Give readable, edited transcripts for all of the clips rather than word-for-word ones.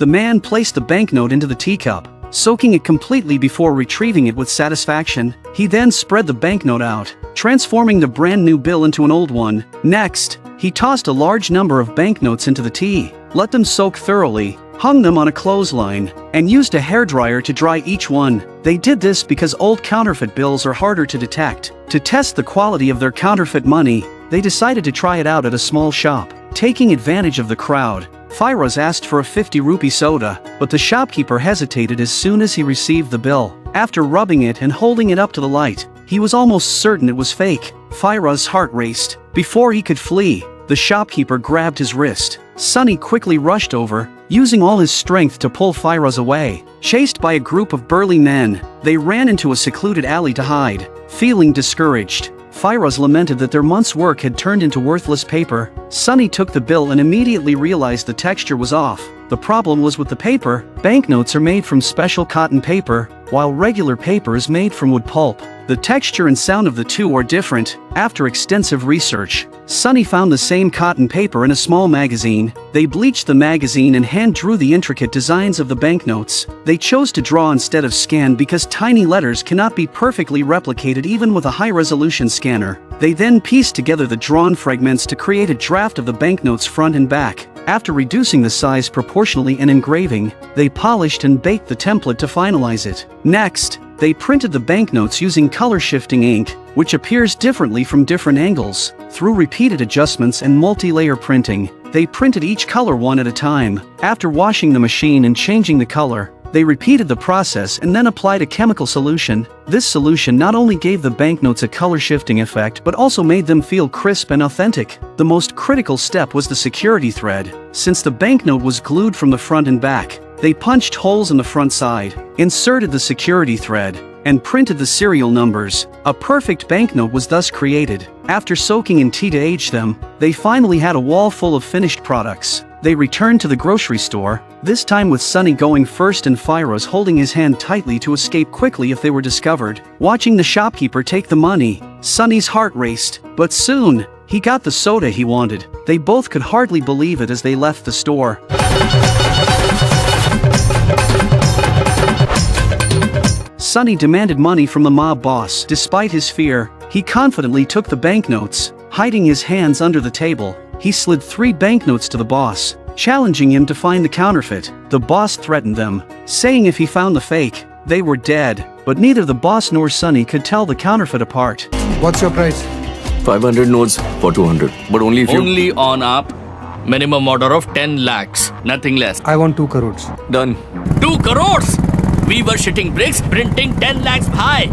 The man placed the banknote into the teacup, soaking it completely before retrieving it with satisfaction. He then spread the banknote out, transforming the brand new bill into an old one. Next, he tossed a large number of banknotes into the tea, let them soak thoroughly, hung them on a clothesline, and used a hairdryer to dry each one. They did this because old counterfeit bills are harder to detect. To test the quality of their counterfeit money, they decided to try it out at a small shop. Taking advantage of the crowd, Farzi asked for a 50 rupee soda, but the shopkeeper hesitated as soon as he received the bill. After rubbing it and holding it up to the light, he was almost certain it was fake. Farzi's heart raced. Before he could flee, the shopkeeper grabbed his wrist. Sunny quickly rushed over, using all his strength to pull Farzi away. Chased by a group of burly men, they ran into a secluded alley to hide. Feeling discouraged, Farzi lamented that their month's work had turned into worthless paper. Sunny took the bill and immediately realized the texture was off. The problem was with the paper. Banknotes are made from special cotton paper, while regular paper is made from wood pulp. The texture and sound of the two are different. After extensive research, Sunny found the same cotton paper in a small magazine. They bleached the magazine and hand-drew the intricate designs of the banknotes. They chose to draw instead of scan because tiny letters cannot be perfectly replicated even with a high-resolution scanner. They then pieced together the drawn fragments to create a draft of the banknotes front and back. After reducing the size proportionally and engraving, they polished and baked the template to finalize it. Next, they printed the banknotes using color-shifting ink, which appears differently from different angles. Through repeated adjustments and multi-layer printing, they printed each color one at a time. After washing the machine and changing the color, they repeated the process and then applied a chemical solution. This solution not only gave the banknotes a color-shifting effect but also made them feel crisp and authentic. The most critical step was the security thread. Since the banknote was glued from the front and back, they punched holes in the front side, inserted the security thread, and printed the serial numbers. A perfect banknote was thus created. After soaking in tea to age them, they finally had a wall full of finished products. They returned to the grocery store, this time with Sunny going first and Farzi holding his hand tightly to escape quickly if they were discovered. Watching the shopkeeper take the money, Sunny's heart raced, but soon, he got the soda he wanted. They both could hardly believe it as they left the store. Sunny demanded money from the mob boss. Despite his fear, he confidently took the banknotes. Hiding his hands under the table, he slid 3 banknotes to the boss, challenging him to find the counterfeit. The boss threatened them, saying if he found the fake, they were dead. But neither the boss nor Sunny could tell the counterfeit apart. What's your price? 500 notes for 200, but only if you... Only on up. Minimum order of 10 lakhs, nothing less. I want 2 crores. Done. 2 crores! We were shitting bricks, printing 10 lakhs high.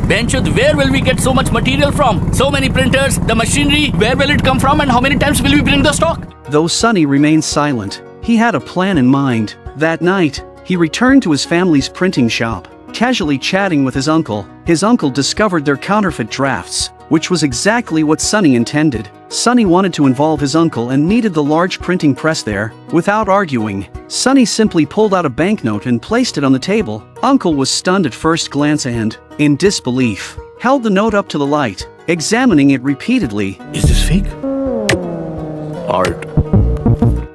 Benchud, where will we get so much material from? So many printers, the machinery, where will it come from and how many times will we bring the stock? Though Sunny remained silent, he had a plan in mind. That night, he returned to his family's printing shop, casually chatting with his uncle. His uncle discovered their counterfeit drafts, which was exactly what Sunny intended. Sunny wanted to involve his uncle and needed the large printing press there. Without arguing, Sunny simply pulled out a banknote and placed it on the table. Uncle was stunned at first glance and, in disbelief, held the note up to the light, examining it repeatedly. Is this fake? Art.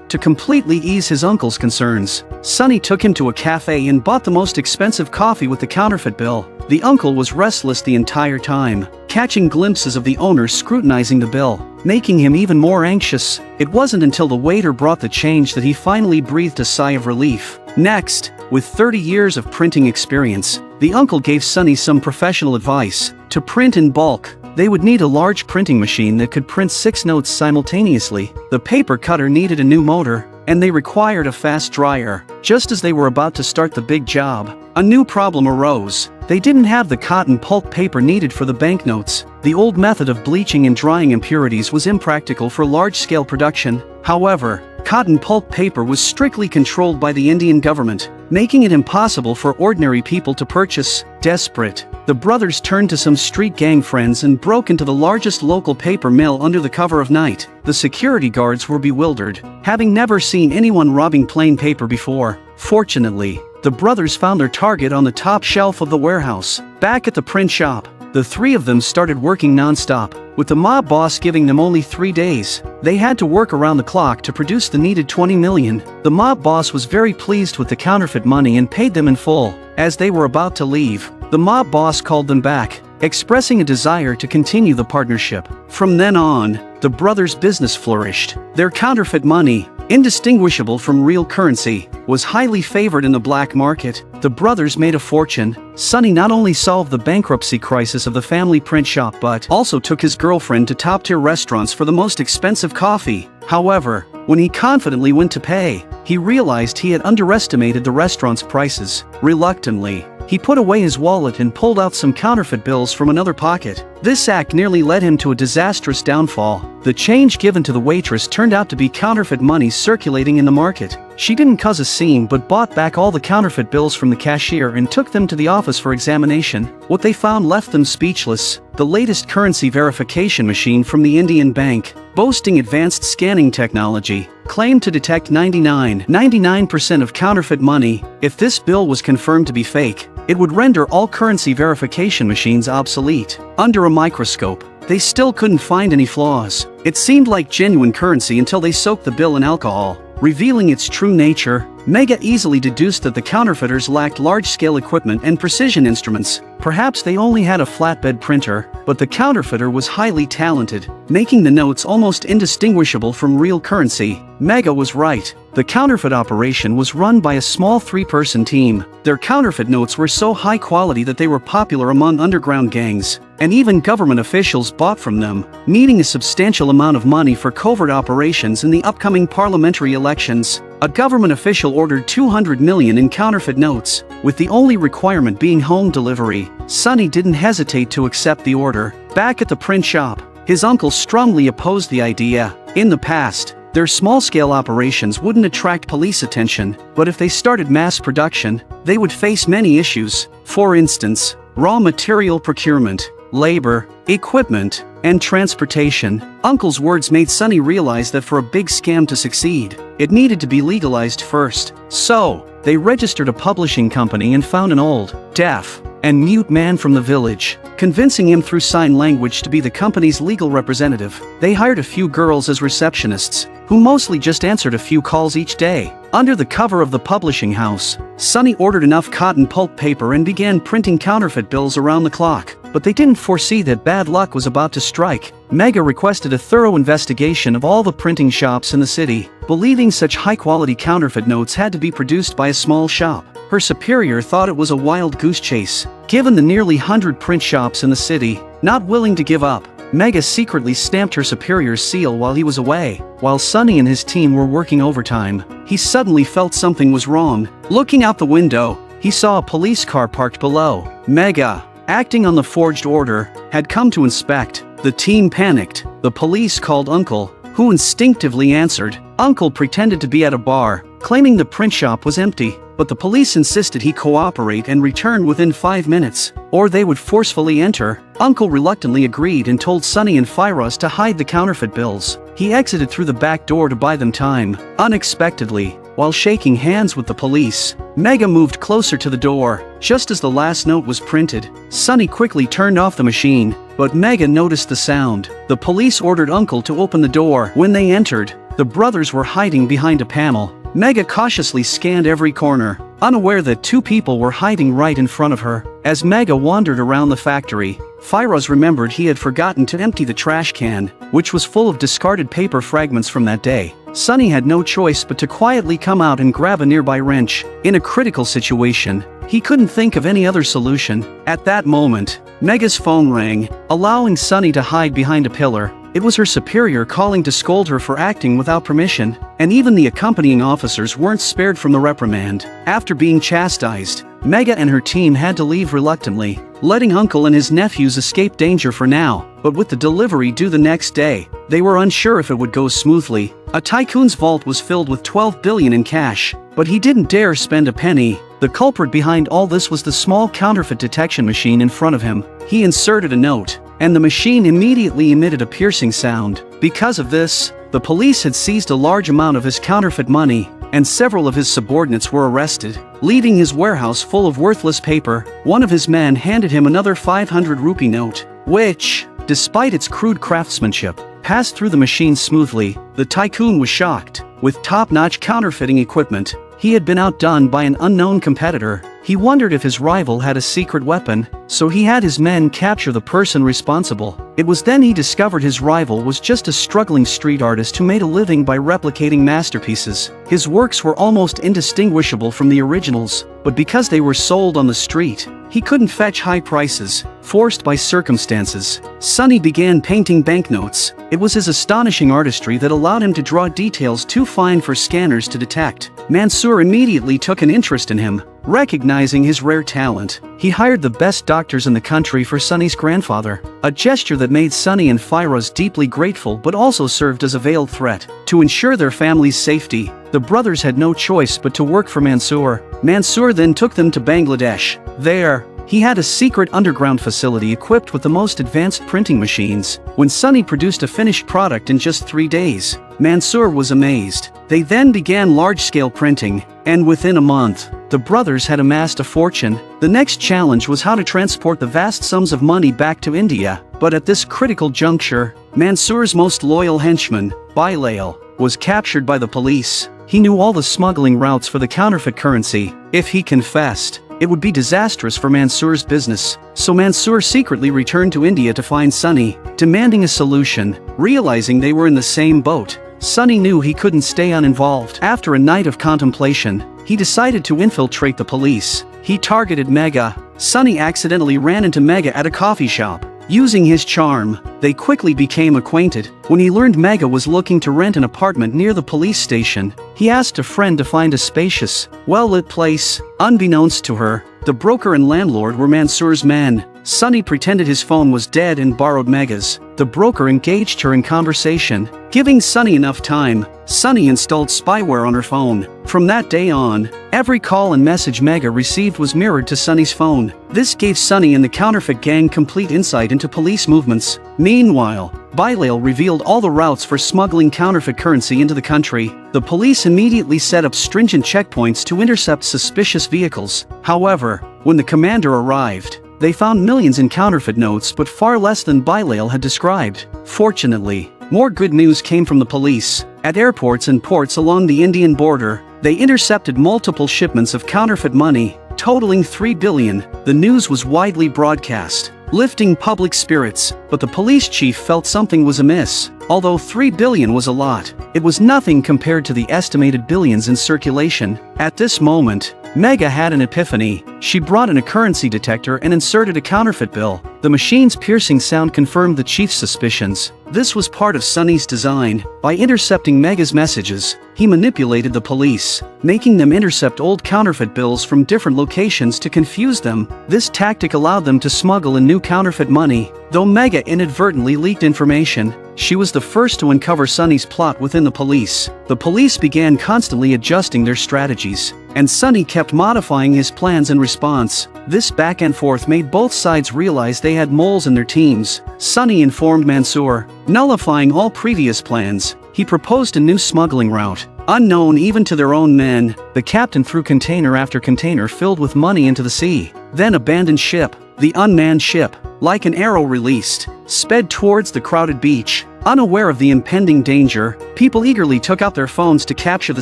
To completely ease his uncle's concerns, Sunny took him to a cafe and bought the most expensive coffee with the counterfeit bill. The uncle was restless the entire time, catching glimpses of the owner scrutinizing the bill, making him even more anxious. It wasn't until the waiter brought the change that he finally breathed a sigh of relief. Next, with 30 years of printing experience, the uncle gave Sunny some professional advice. To print in bulk, they would need a large printing machine that could print 6 notes simultaneously. The paper cutter needed a new motor, and they required a fast dryer. Just as they were about to start the big job, a new problem arose. They didn't have the cotton pulp paper needed for the banknotes. The old method of bleaching and drying impurities was impractical for large-scale production. However, cotton pulp paper was strictly controlled by the Indian government, making it impossible for ordinary people to purchase. Desperate, the brothers turned to some street gang friends and broke into the largest local paper mill under the cover of night. The security guards were bewildered, having never seen anyone robbing plain paper before. Fortunately, the brothers found their target on the top shelf of the warehouse. Back at the print shop, the 3 of them started working non-stop. with the mob boss giving them only 3 days. They had to work around the clock to produce the needed 20 million. The mob boss was very pleased with the counterfeit money and paid them in full. As they were about to leave, the mob boss called them back, expressing a desire to continue the partnership. From then on, the brothers' business flourished. Their counterfeit money, indistinguishable from real currency, was highly favored in the black market. The brothers made a fortune. Sonny not only solved the bankruptcy crisis of the family print shop but also took his girlfriend to top-tier restaurants for the most expensive coffee. However, when he confidently went to pay, he realized he had underestimated the restaurant's prices. Reluctantly, he put away his wallet and pulled out some counterfeit bills from another pocket. This act nearly led him to a disastrous downfall. The change given to the waitress turned out to be counterfeit money circulating in the market. She didn't cause a scene but bought back all the counterfeit bills from the cashier and took them to the office for examination. What they found left them speechless. The latest currency verification machine from the Indian bank, boasting advanced scanning technology, claimed to detect 99% of counterfeit money. If this bill was confirmed to be fake, it would render all currency verification machines obsolete. Under a microscope, they still couldn't find any flaws. It seemed like genuine currency until they soaked the bill in alcohol, revealing its true nature. Mega easily deduced that the counterfeiters lacked large-scale equipment and precision instruments. Perhaps they only had a flatbed printer, but the counterfeiter was highly talented, making the notes almost indistinguishable from real currency. Mega was right. The counterfeit operation was run by a small 3-person team. Their counterfeit notes were so high quality that they were popular among underground gangs, and even government officials bought from them, needing a substantial amount of money for covert operations in the upcoming parliamentary elections. A government official ordered 200 million in counterfeit notes, with the only requirement being home delivery. Sonny didn't hesitate to accept the order. Back at the print shop, his uncle strongly opposed the idea. In the past, their small-scale operations wouldn't attract police attention, but if they started mass production, they would face many issues. For instance, raw material procurement, labor, equipment, and transportation. Uncle's words made Sonny realize that for a big scam to succeed, it needed to be legalized first. So, they registered a publishing company and found an old, deaf, and mute man from the village, convincing him through sign language to be the company's legal representative. They hired a few girls as receptionists, who mostly just answered a few calls each day. Under the cover of the publishing house, Sonny ordered enough cotton pulp paper and began printing counterfeit bills around the clock. But they didn't foresee that bad luck was about to strike. Mega requested a thorough investigation of all the printing shops in the city, believing such high-quality counterfeit notes had to be produced by a small shop. Her superior thought it was a wild goose chase, given the nearly 100 print shops in the city. Not willing to give up, Mega secretly stamped her superior's seal while he was away. While Sonny and his team were working overtime, he suddenly felt something was wrong. Looking out the window, he saw a police car parked below. Mega, acting on the forged order, had come to inspect. The team panicked. The police called Uncle, who instinctively answered. Uncle pretended to be at a bar, claiming the print shop was empty, but the police insisted he cooperate and return within 5 minutes, or they would forcefully enter. Uncle reluctantly agreed and told Sonny and Firoz to hide the counterfeit bills. He exited through the back door to buy them time. Unexpectedly, while shaking hands with the police, Mega moved closer to the door. Just as the last note was printed, Sonny quickly turned off the machine, but Mega noticed the sound. The police ordered Uncle to open the door. When they entered, the brothers were hiding behind a panel. Mega cautiously scanned every corner, unaware that 2 people were hiding right in front of her. As Mega wandered around the factory, Firoz remembered he had forgotten to empty the trash can, which was full of discarded paper fragments from that day. Sonny had no choice but to quietly come out and grab a nearby wrench. In a critical situation, he couldn't think of any other solution. At that moment, Mega's phone rang, allowing Sonny to hide behind a pillar. It was her superior calling to scold her for acting without permission, and even the accompanying officers weren't spared from the reprimand. After being chastised, Mega and her team had to leave reluctantly, letting Uncle and his nephews escape danger for now. But with the delivery due the next day, they were unsure if it would go smoothly. A tycoon's vault was filled with 12 billion in cash, but he didn't dare spend a penny. The culprit behind all this was the small counterfeit detection machine in front of him. He inserted a note, and the machine immediately emitted a piercing sound. Because of this, the police had seized a large amount of his counterfeit money, and several of his subordinates were arrested. Leaving his warehouse full of worthless paper, one of his men handed him another 500 rupee note, which, despite its crude craftsmanship, passed through the machine smoothly. The tycoon was shocked. With top-notch counterfeiting equipment, he had been outdone by an unknown competitor. He wondered if his rival had a secret weapon, so he had his men capture the person responsible. It was then he discovered his rival was just a struggling street artist who made a living by replicating masterpieces. His works were almost indistinguishable from the originals, but because they were sold on the street, he couldn't fetch high prices. Forced by circumstances, Sonny began painting banknotes. It was his astonishing artistry that allowed him to draw details too fine for scanners to detect. Mansoor immediately took an interest in him. Recognizing his rare talent, he hired the best doctors in the country for Sonny's grandfather, a gesture that made Sonny and Firoz deeply grateful but also served as a veiled threat. To ensure their family's safety, the brothers had no choice but to work for Mansoor. Mansoor then took them to Bangladesh. There, he had a secret underground facility equipped with the most advanced printing machines. When Sonny produced a finished product in just 3 days, Mansoor was amazed. They then began large-scale printing, and within a month, the brothers had amassed a fortune. The next challenge was how to transport the vast sums of money back to India. But at this critical juncture, Mansoor's most loyal henchman, Bilal, was captured by the police. He knew all the smuggling routes for the counterfeit currency. If he confessed, it would be disastrous for Mansoor's business. So Mansoor secretly returned to India to find Sonny, demanding a solution. Realizing they were in the same boat, Sonny knew he couldn't stay uninvolved. After a night of contemplation, he decided to infiltrate the police. He targeted Mega. Sonny accidentally ran into Mega at a coffee shop. Using his charm, they quickly became acquainted. When he learned Mega was looking to rent an apartment near the police station, he asked a friend to find a spacious, well-lit place. Unbeknownst to her, the broker and landlord were Mansoor's men. Sonny pretended his phone was dead and borrowed Mega's. The broker engaged her in conversation. Giving Sonny enough time, Sonny installed spyware on her phone. From that day on, every call and message Mega received was mirrored to Sonny's phone. This gave Sonny and the counterfeit gang complete insight into police movements. Meanwhile, Bilal revealed all the routes for smuggling counterfeit currency into the country. The police immediately set up stringent checkpoints to intercept suspicious vehicles. However, when the commander arrived, they found millions in counterfeit notes but far less than Bilal had described. Fortunately, more good news came from the police. At airports and ports along the Indian border, they intercepted multiple shipments of counterfeit money, totaling 3 billion. The news was widely broadcast, lifting public spirits, but the police chief felt something was amiss. Although 3 billion was a lot, it was nothing compared to the estimated billions in circulation. At this moment, Mega had an epiphany. She brought in a currency detector and inserted a counterfeit bill. The machine's piercing sound confirmed the chief's suspicions. This was part of Sonny's design. By intercepting Mega's messages, he manipulated the police, making them intercept old counterfeit bills from different locations to confuse them. This tactic allowed them to smuggle in new counterfeit money. Though Mega inadvertently leaked information, she was the first to uncover Sonny's plot within the police. The police began constantly adjusting their strategies, and Sonny kept modifying his plans in response. This back and forth made both sides realize they had moles in their teams. Sonny informed Mansoor, nullifying all previous plans. He proposed a new smuggling route. Unknown even to their own men, the captain threw container after container filled with money into the sea, then abandoned ship. The unmanned ship, like an arrow released, sped towards the crowded beach. Unaware of the impending danger, people eagerly took out their phones to capture the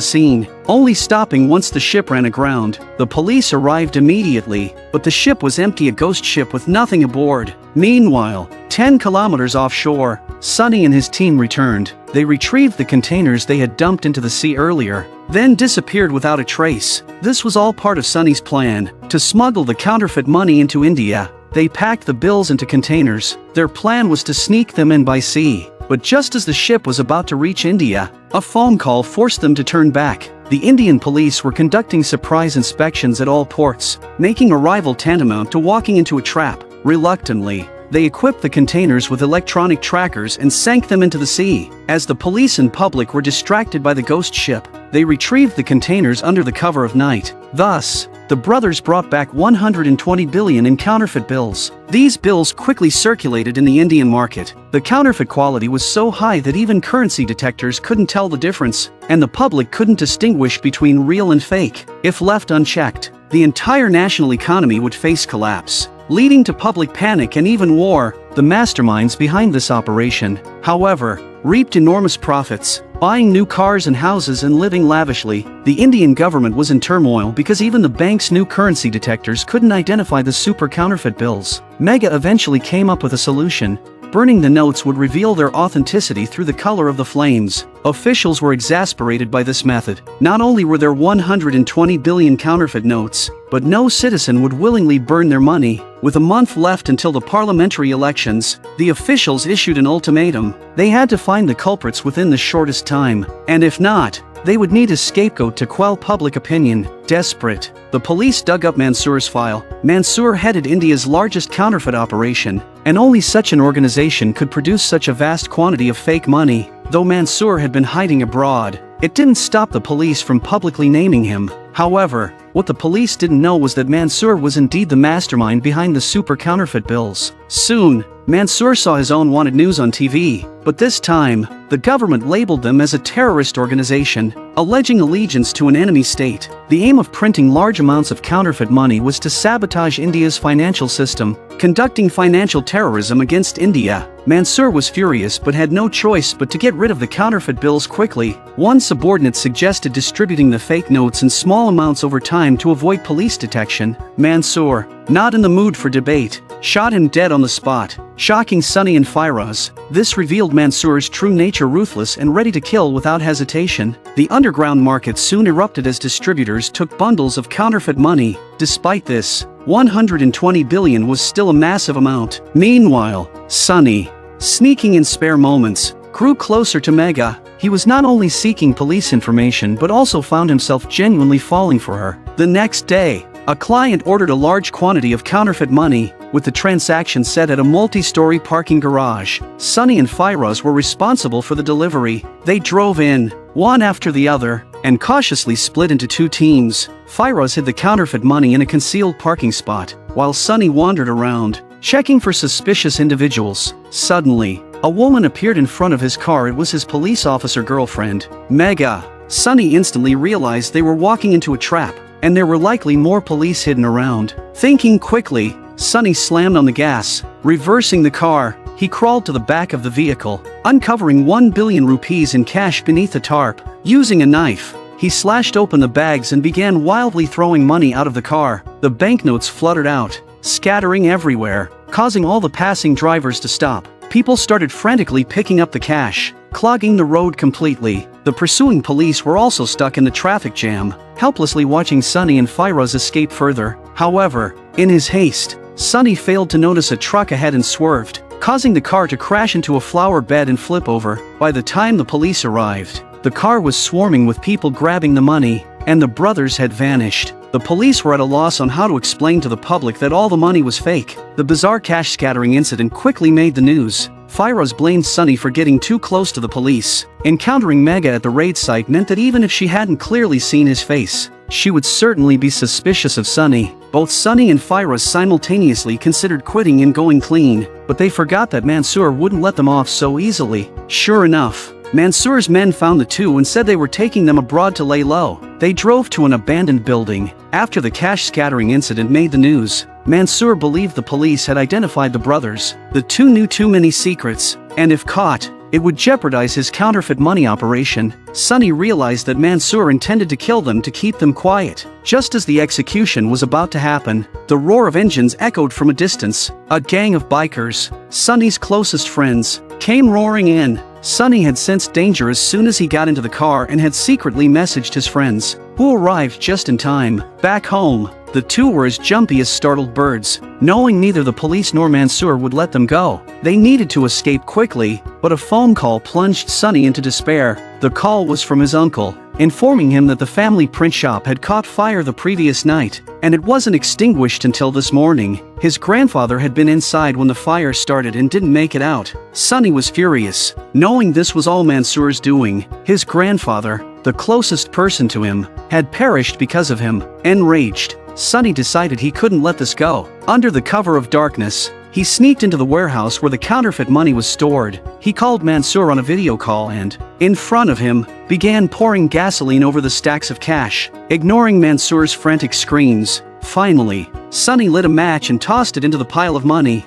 scene, only stopping once the ship ran aground. The police arrived immediately, but the ship was empty, a ghost ship with nothing aboard. Meanwhile, 10 kilometers offshore, Sonny and his team returned. They retrieved the containers they had dumped into the sea earlier, then disappeared without a trace. This was all part of Sonny's plan, to smuggle the counterfeit money into India. They packed the bills into containers. Their plan was to sneak them in by sea. But just as the ship was about to reach India, a phone call forced them to turn back. The Indian police were conducting surprise inspections at all ports, making arrival tantamount to walking into a trap. Reluctantly, they equipped the containers with electronic trackers and sank them into the sea. As the police and public were distracted by the ghost ship, they retrieved the containers under the cover of night. Thus, the brothers brought back 120 billion in counterfeit bills. These bills quickly circulated in the Indian market. The counterfeit quality was so high that even currency detectors couldn't tell the difference, and the public couldn't distinguish between real and fake. If left unchecked, the entire national economy would face collapse, leading to public panic and even war. the masterminds behind this operation, however, reaped enormous profits, buying new cars and houses and living lavishly. The Indian government was in turmoil because even the bank's new currency detectors couldn't identify the super counterfeit bills. Mega eventually came up with a solution. Burning the notes would reveal their authenticity through the color of the flames. Officials were exasperated by this method. Not only were there 120 billion counterfeit notes, but no citizen would willingly burn their money. With a month left until the parliamentary elections, the officials issued an ultimatum. They had to find the culprits within the shortest time, and if not, they would need a scapegoat to quell public opinion. Desperate, the police dug up Mansoor's file. Mansoor headed India's largest counterfeit operation, and only such an organization could produce such a vast quantity of fake money. Though Mansoor had been hiding abroad, it didn't stop the police from publicly naming him. However, what the police didn't know was that Mansoor was indeed the mastermind behind the super counterfeit bills. Soon, Mansoor saw his own wanted news on TV, but this time, the government labeled them as a terrorist organization, alleging allegiance to an enemy state. The aim of printing large amounts of counterfeit money was to sabotage India's financial system, conducting financial terrorism against India. Mansoor was furious but had no choice but to get rid of the counterfeit bills quickly. One subordinate suggested distributing the fake notes in small amounts over time to avoid police detection. Mansoor, not in the mood for debate, shot him dead on the spot, shocking Sunny and Firoz. This revealed Mansoor's true nature: ruthless and ready to kill without hesitation. The underground market soon erupted as distributors took bundles of counterfeit money. Despite this, 120 billion was still a massive amount. Meanwhile, Sunny, sneaking in spare moments, grew closer to Mega. He was not only seeking police information but also found himself genuinely falling for her. The next day, a client ordered a large quantity of counterfeit money, with the transaction set at a multi-story parking garage. Sunny and Firoz were responsible for the delivery. They drove in, one after the other, and cautiously split into two teams. Firoz hid the counterfeit money in a concealed parking spot, while Sunny wandered around, checking for suspicious individuals. Suddenly, a woman appeared in front of his car. It was his police officer girlfriend, Mega. Sunny instantly realized they were walking into a trap, and there were likely more police hidden around. Thinking quickly, Sunny slammed on the gas, reversing the car. He crawled to the back of the vehicle, uncovering 1 billion rupees in cash beneath the tarp. Using a knife, he slashed open the bags and began wildly throwing money out of the car. The banknotes fluttered out, scattering everywhere, causing all the passing drivers to stop. People started frantically picking up the cash, clogging the road completely. The pursuing police were also stuck in the traffic jam, helplessly watching Sunny and Firoz escape further. However, in his haste, Sunny failed to notice a truck ahead and swerved, causing the car to crash into a flower bed and flip over. By the time the police arrived, the car was swarming with people grabbing the money, and the brothers had vanished. The police were at a loss on how to explain to the public that all the money was fake. The bizarre cash scattering incident quickly made the news. Firoz blamed Sunny for getting too close to the police. Encountering Mega at the raid site meant that even if she hadn't clearly seen his face, she would certainly be suspicious of Sunny. Both Sunny and Firoz simultaneously considered quitting and going clean, but they forgot that Mansoor wouldn't let them off so easily. Sure enough, Mansoor's men found the two and said they were taking them abroad to lay low. They drove to an abandoned building. After the cash scattering incident made the news, Mansoor believed the police had identified the brothers. The two knew too many secrets, and if caught, it would jeopardize his counterfeit money operation. Sunny realized that Mansoor intended to kill them to keep them quiet. Just as the execution was about to happen, the roar of engines echoed from a distance. A gang of bikers, Sunny's closest friends, came roaring in. Sunny had sensed danger as soon as he got into the car and had secretly messaged his friends, who arrived just in time. Back home, the two were as jumpy as startled birds. Knowing neither the police nor Mansoor would let them go, they needed to escape quickly, but a phone call plunged Sunny into despair. The call was from his uncle, informing him that the family print shop had caught fire the previous night, and it wasn't extinguished until this morning. His grandfather had been inside when the fire started and didn't make it out. Sunny was furious, knowing this was all Mansoor's doing. His grandfather, the closest person to him, had perished because of him. Enraged, Sunny decided he couldn't let this go. Under the cover of darkness, he sneaked into the warehouse where the counterfeit money was stored. He called Mansoor on a video call and, in front of him, began pouring gasoline over the stacks of cash, ignoring Mansoor's frantic screams. Finally, Sunny lit a match and tossed it into the pile of money.